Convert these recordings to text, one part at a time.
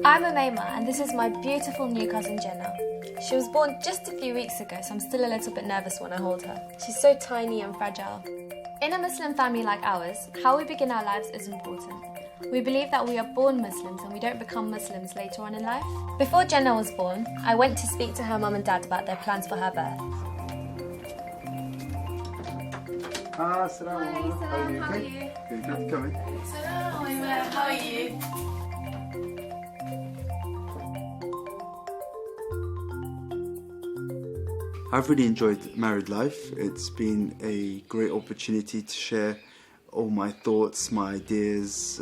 I'm Omaima and this is my beautiful new cousin Jenna. She was born just a few weeks ago, so I'm still a little bit nervous when I hold her. She's so tiny and fragile. In a Muslim family like ours, how we begin our lives is important. We believe that we are born Muslims and we don't become Muslims later on in life. Before Jenna was born, I went to speak to her mum and dad about their plans for her birth. Assalamu alaikum. How are you? Good, come in. How are you? I've really enjoyed married life. It's been a great opportunity to share all my thoughts, my ideas,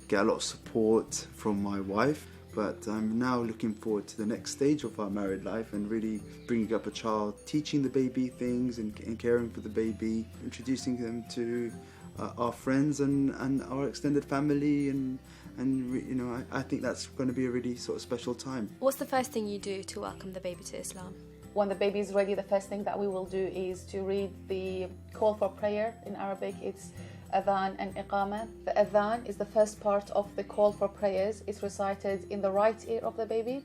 get a lot of support from my wife. But I'm now looking forward to the next stage of our married life and really bringing up a child, teaching the baby things and caring for the baby, introducing them to our friends and our extended family and you know, I think that's going to be a really sort of special time. What's the first thing you do to welcome the baby to Islam? When the baby is ready, the first thing that we will do is to read the call for prayer. In Arabic, it's adhan and iqamah. The adhan is the first part of the call for prayers. It's recited in the right ear of the baby,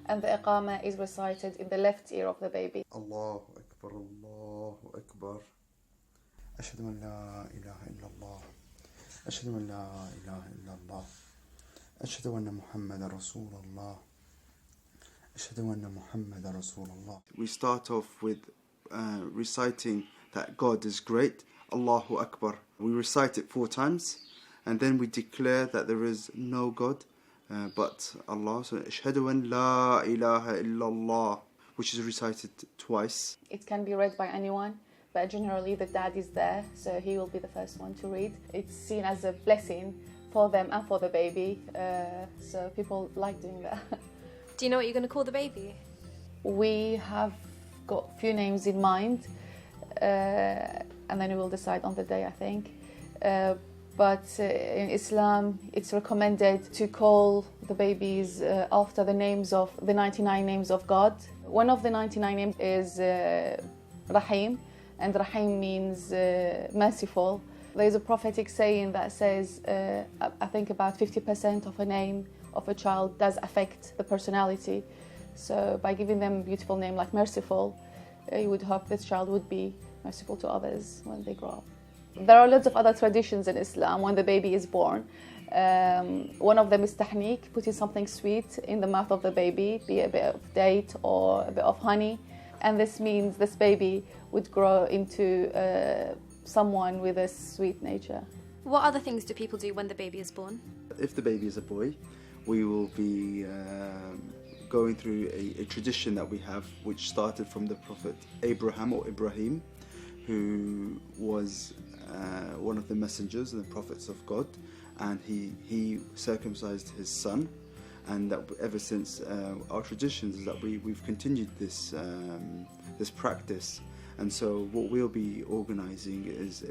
and the iqamah is recited in the left ear of the baby. Allahu Akbar, Allahu Akbar. Ashhadu an la ilaha illallah. Ashhadu an la ilaha illallah. Ashhadu anna Muhammadan Rasulullah. We start off with reciting that God is great, Allahu Akbar. We recite it 4 times and then we declare that there is no God but Allah. So, Ashhadu an la ilaha illallah, which is recited twice. It can be read by anyone, but generally the dad is there, so he will be the first one to read. It's seen as a blessing for them and for the baby, so people like doing that. Do you know what you're going to call the baby? We have got a few names in mind, and then we will decide on the day, I think. But in Islam, it's recommended to call the babies after the 99 names of God. One of the 99 names is Rahim, and Rahim means merciful. There is a prophetic saying that says, I think about 50% of a name of a child does affect the personality. So by giving them a beautiful name like merciful, you would hope this child would be merciful to others when they grow up. There are lots of other traditions in Islam when the baby is born. One of them is tahniq, putting something sweet in the mouth of the baby, be it a bit of date or a bit of honey. And this means this baby would grow into someone with a sweet nature. What other things do people do when the baby is born? If the baby is a boy, we will be going through a tradition that we have, which started from the Prophet Abraham or Ibrahim, who was one of the messengers and the prophets of God, and he circumcised his son, and that ever since our traditions is that we've continued this practice. And so what we'll be organising is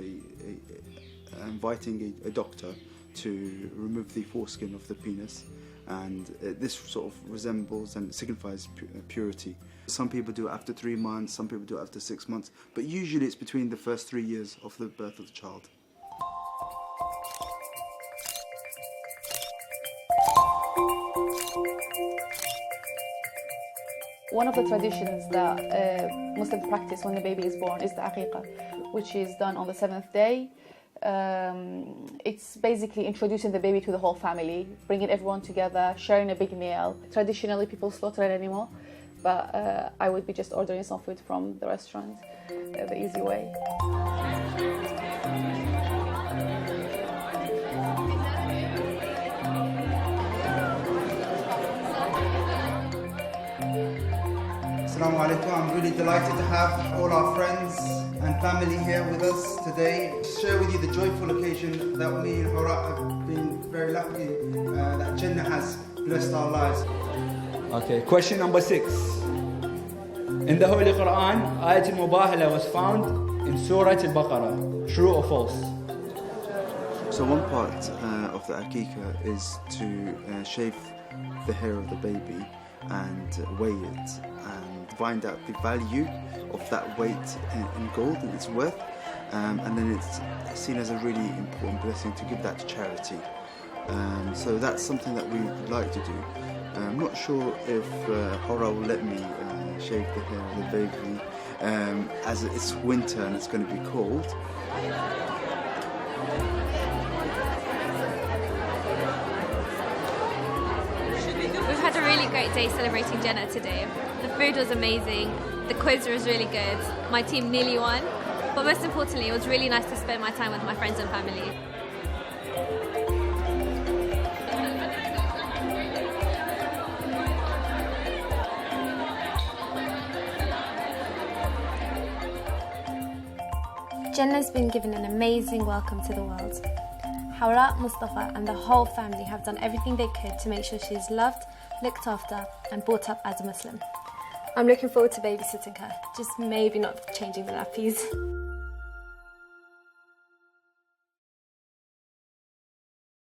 inviting a doctor to remove the foreskin of the penis, and this sort of resembles and signifies purity. Some people do it after 3 months, some people do it after 6 months, but usually it's between the first 3 years of the birth of the child. One of the traditions that Muslims practice when the baby is born is the Aqiqah, which is done on the 7th day. It's basically introducing the baby to the whole family, bringing everyone together, sharing a big meal. Traditionally, people slaughter an animal, but I would be just ordering some food from the restaurant, the easy way. Assalamu alaikum. I'm really delighted to have all our friends and family here with us today to share with you the joyful occasion that me and Hawra have been very lucky that Jenna has blessed our lives. Okay, question number 6. In the Holy Qur'an, Ayat al-Mubahala was found in Surah al-Baqarah. True or false? So one part of the Aqiqah is to shave the hair of the baby and weigh it and find out the value of that weight in gold and its worth, and then it's seen as a really important blessing to give that to charity. So that's something that we would like to do. I'm not sure if Hawra will let me shave the hair of the baby, as it's winter and it's going to be cold. We've had a really great day celebrating Jenna today. The food was amazing, the quiz was really good, my team nearly won, but most importantly it was really nice to spend my time with my friends and family. Jenna's been given an amazing welcome to the world. Hawra, Mustafa and the whole family have done everything they could to make sure she is loved, looked after and brought up as a Muslim. I'm looking forward to babysitting her, just maybe not changing the nappies.